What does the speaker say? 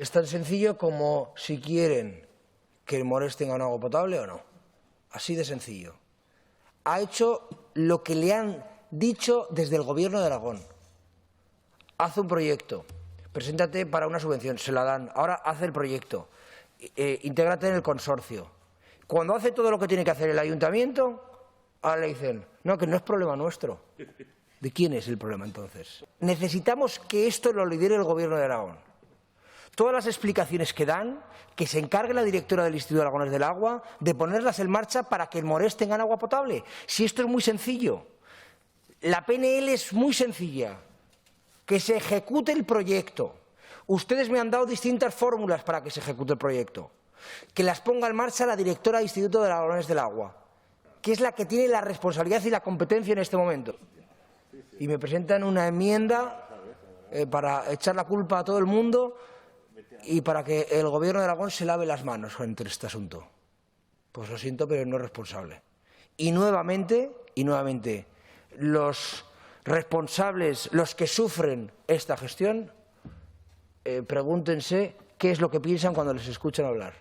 Es tan sencillo como si quieren que el Morés tenga un agua potable o no. Así de sencillo. Ha hecho lo que le han dicho desde el Gobierno de Aragón. Haz un proyecto, preséntate para una subvención, se la dan. Ahora hace el proyecto, intégrate en el consorcio. Cuando hace todo lo que tiene que hacer el ayuntamiento, ahora le dicen, no, que no es problema nuestro. ¿De quién es el problema entonces? Necesitamos que esto lo lidere el Gobierno de Aragón. Todas las explicaciones que dan, que se encargue la directora del Instituto Aragonés del Agua de ponerlas en marcha para que el Morés tenga agua potable. Si esto es muy sencillo, la PNL es muy sencilla, que se ejecute el proyecto. Ustedes me han dado distintas fórmulas para que se ejecute el proyecto, que las ponga en marcha la directora del Instituto Aragonés del Agua, que es la que tiene la responsabilidad y la competencia en este momento. Y me presentan una enmienda para echar la culpa a todo el mundo y para que el Gobierno de Aragón se lave las manos entre este asunto. Pues lo siento, pero no es responsable. Y nuevamente, los responsables, los que sufren esta gestión, pregúntense qué es lo que piensan cuando les escuchan hablar.